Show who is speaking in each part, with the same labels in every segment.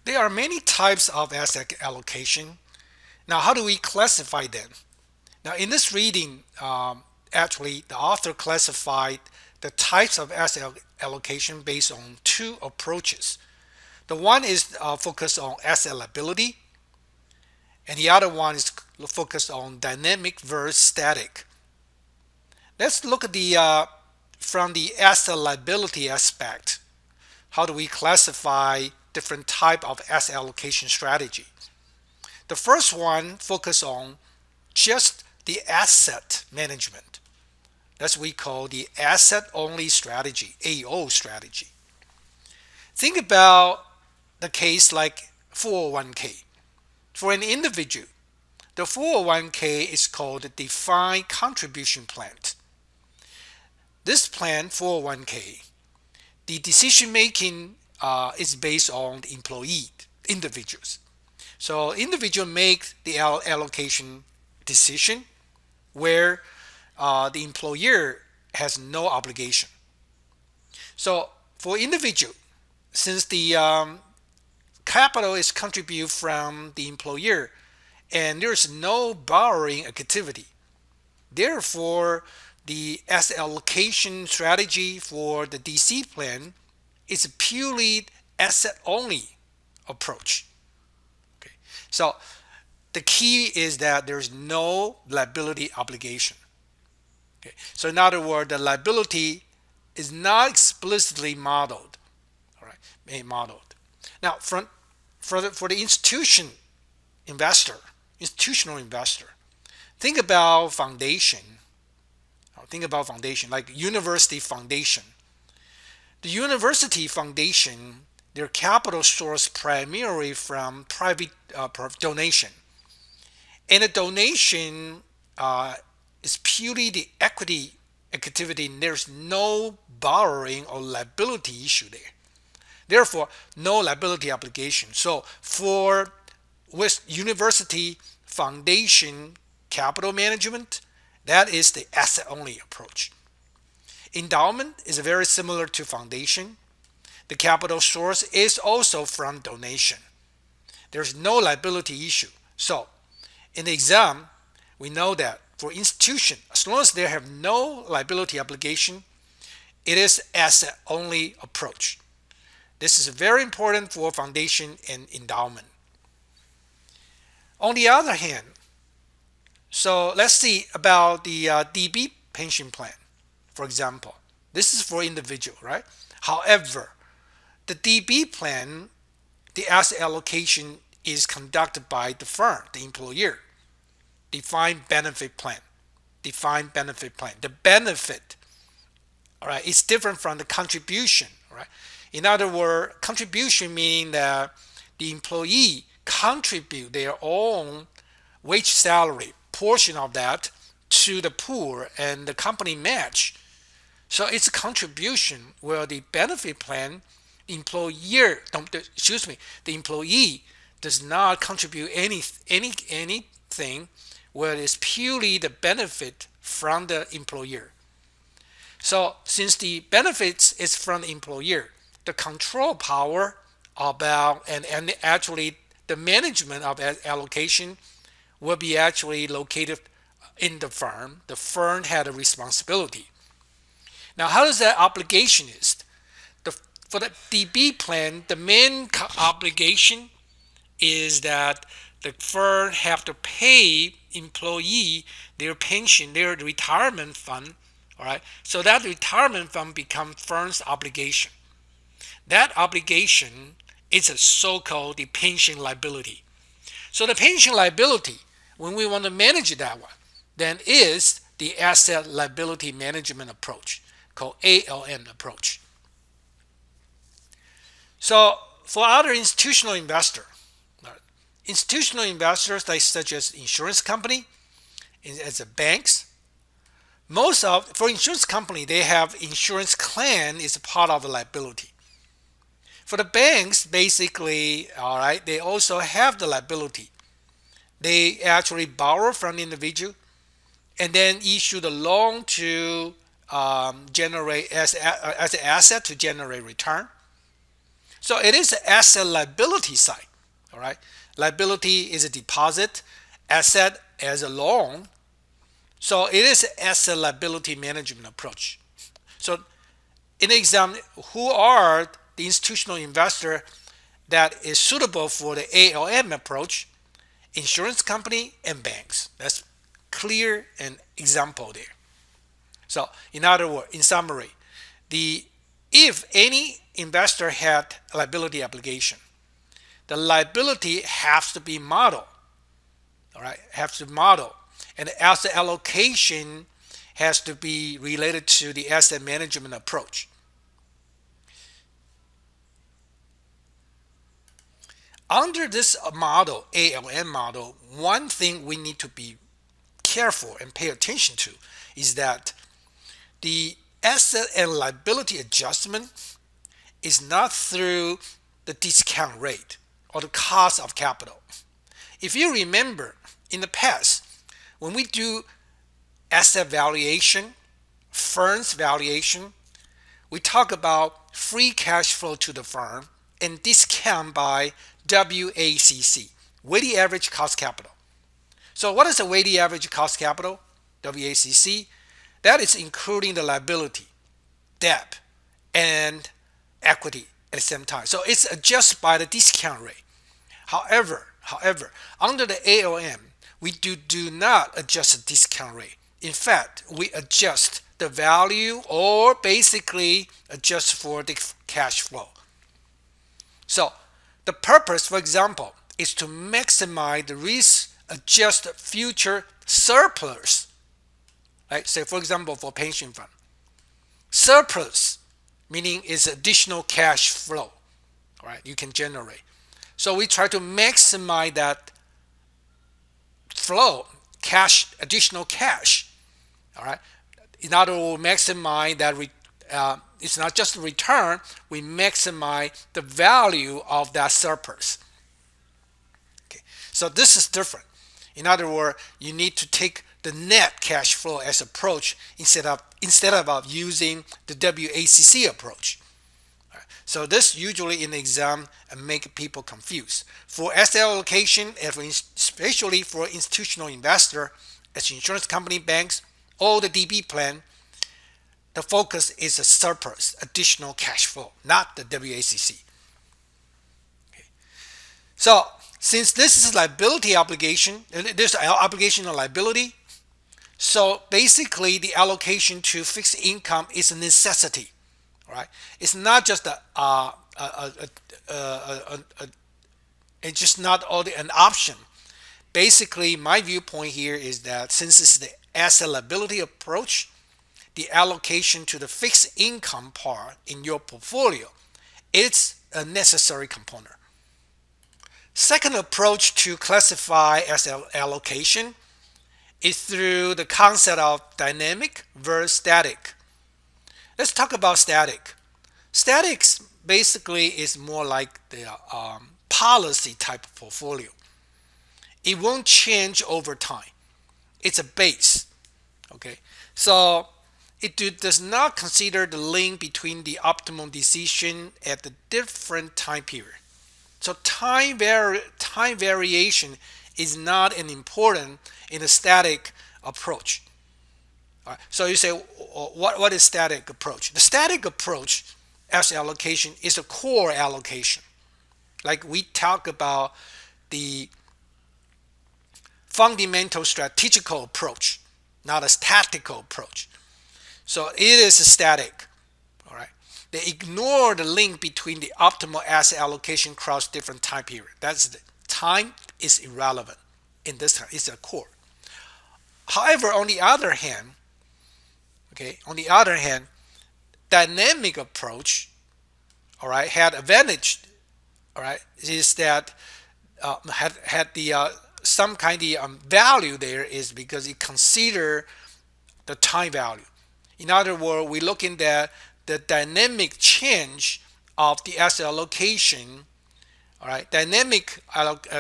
Speaker 1: There are many types of asset allocation. Now, how do we classify them? Now, in this reading, actually, the author classified the types of asset allocation based on two approaches. The one is focused on asset liability, and the other one is focused on dynamic versus static. Let's look at the from the asset liability aspect. How do we classify different type of asset allocation strategy? The first one focus on just the asset management. That's what we call the asset only strategy, AO strategy. Think about the case like 401k. For an individual, the 401k is called a defined contribution plan. This plan, 401k, the decision making is based on the employee, individuals. So individual make the allocation decision where the employer has no obligation. So for individual, since the capital is contributed from the employer and there's no borrowing activity, therefore the asset allocation strategy for the DC plan is a purely asset only approach. Okay. So the key is that there's no liability obligation. Okay. So in other words, the liability is not explicitly modeled. All right, modeled. Now, for the institutional investor, think about foundation. Think about foundation like university foundation. The university foundation, their capital source primarily from private donation, and the donation is purely the equity activity. And there's no borrowing or liability issue there. Therefore, no liability obligation. So for with university foundation capital management, that is the asset only approach. Endowment is very similar to foundation. The capital source is also from donation. There's no liability issue. So in the exam, we know that for institution, as long as they have no liability obligation, it is asset only approach. This is very important for foundation and endowment. On the other hand, so let's see about the DB pension plan, for example. This is for individual, right? However, the DB plan, the asset allocation is conducted by the firm, the employer. Defined benefit plan. Defined benefit plan. The benefit, all right, is different from the contribution, right? In other words, contribution meaning that the employee contribute their own wage salary portion of that to the pool and the company match. So it's a contribution where the benefit plan employer the employee does not contribute anything where it's purely the benefit from the employer. So since the benefits is from the employer, the control power about and actually the management of allocation will be actually located in the firm. The firm had a responsibility. Now, how does that obligation is? For the DB plan, the main obligation is that the firm have to pay employee their pension, their retirement fund. All right, so that retirement fund becomes firm's obligation. That obligation is a so-called the pension liability. So the pension liability, when we want to manage that one, then is the asset liability management approach called ALM approach. So for other institutional investors like such as insurance company, as a banks, for insurance company they have insurance claim is a part of the liability. For the banks, basically, all right, they also have the liability. They actually borrow from the individual and then issue the loan to generate as an asset to generate return. So it is the asset liability side. All right. Liability is a deposit, asset as a loan. So it is an asset liability management approach. So in the exam, who are the institutional investor that is suitable for the ALM approach? Insurance company and banks. That's clear and example there. So in other words, in summary, the if any investor had a liability obligation, the liability has to be modeled. All right, has to model, and the asset allocation has to be related to the asset management approach. Under this model, ALM model, one thing we need to be careful and pay attention to is that the asset and liability adjustment is not through the discount rate or the cost of capital. If you remember in the past, when we do asset valuation, firm's valuation, we talk about free cash flow to the firm and discount by WACC, weighted average cost capital. So what is the weighted average cost capital? WACC. That is including the liability, debt, and equity at the same time. So it's adjusted by the discount rate. However, under the ALM, we do not adjust the discount rate. In fact, we adjust the value or basically adjust for the cash flow. So the purpose, for example, is to maximize the risk adjusted future surplus. Right? Say, for example, for pension fund, surplus meaning is additional cash flow. Right? You can generate. So we try to maximize that flow, cash, additional cash. All right. In other words, maximize that. It's not just a return. We maximize the value of that surplus. Okay. So this is different. In other words, you need to take the net cash flow as approach instead of using the WACC approach. So this usually in the exam make people confused. For asset allocation, and especially for institutional investor, as insurance company, banks, or the DB plan, the focus is a surplus, additional cash flow, not the WACC. Okay. So since this is liability obligation, there's obligation of liability. So basically, the allocation to fixed income is a necessity. Right? It's not just it's just not only an option. Basically, my viewpoint here is that since it's the asset liability approach, the allocation to the fixed income part in your portfolio, it's a necessary component. Second approach to classify asset allocation is through the concept of dynamic versus static. Let's talk about static. Statics basically is more like the policy type of portfolio. It won't change over time. It's a base. Okay, so it does not consider the link between the optimal decision at the different time period. So time variation is not an important in a static approach. Right. So you say, what is static approach? The static approach as allocation is a core allocation. Like we talk about the fundamental strategical approach, not a tactical approach. So it is a static. All right. They ignore the link between the optimal asset allocation across different time period. That's the time is irrelevant in this time. It's a core. However, on the other hand, dynamic approach, all right, had advantage, all right, is that had the some kind of value there is because it consider the time value. In other words, we looking at the dynamic change of the asset allocation, all right, dynamic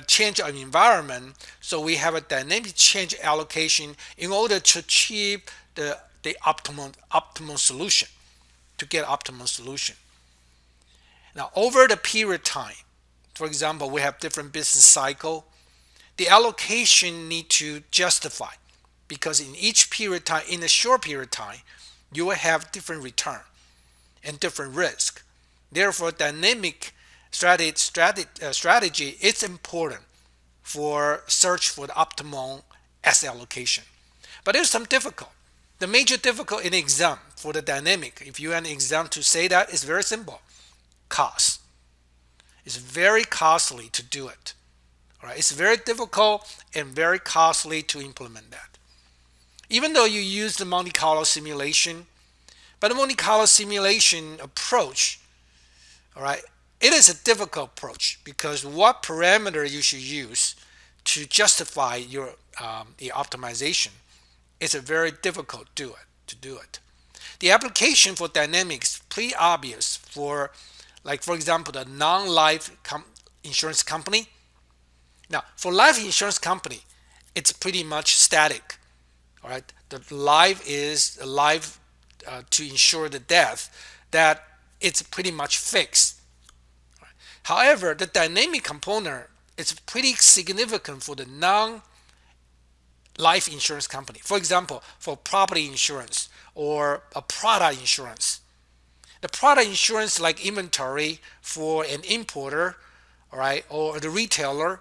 Speaker 1: change of environment. So we have a dynamic change allocation in order to achieve the optimal solution, to get optimal solution. Now, over the period of time, for example, we have different business cycle. The allocation need to justify because in each period of time, in a short period of time, you will have different return and different risk. Therefore, dynamic strategy is important for search for the optimal asset allocation. But there's some difficult. The major difficult in exam for the dynamic, if you have an exam to say that, is very simple. Cost. It's very costly to do it. All right, it's very difficult and very costly to implement that. Even though you use the Monte Carlo simulation, but the Monte Carlo simulation approach, all right, it is a difficult approach because what parameter you should use to justify your the optimization is a very difficult to do it. The application for dynamics pretty obvious for, like for example, the non-life insurance company. Now, for life insurance company, it's pretty much static. All right, the life is life to insure the death, that it's pretty much fixed. However, the dynamic component is pretty significant for the non-life insurance company. For example, for property insurance or a product insurance. The product insurance like inventory for an importer, all right, or the retailer,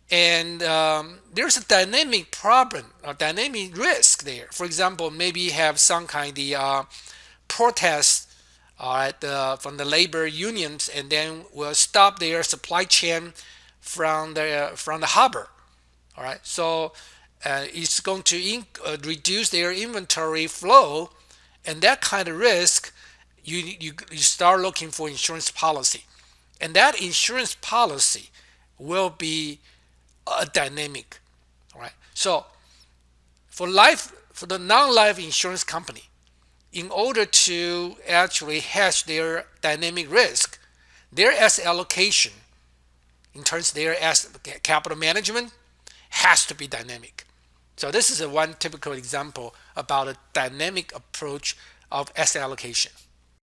Speaker 1: and there's a dynamic problem or dynamic risk there. For example, maybe you have some kind of protest, all right, from the labor unions, and then will stop their supply chain from the harbor. All right, so it's going to reduce their inventory flow, and that kind of risk, you start looking for insurance policy, and that insurance policy will be a dynamic. All right, so for the non-life insurance company, in order to actually hedge their dynamic risk, their asset allocation in terms of their asset capital management has to be dynamic. So this is one typical example about a dynamic approach of asset allocation.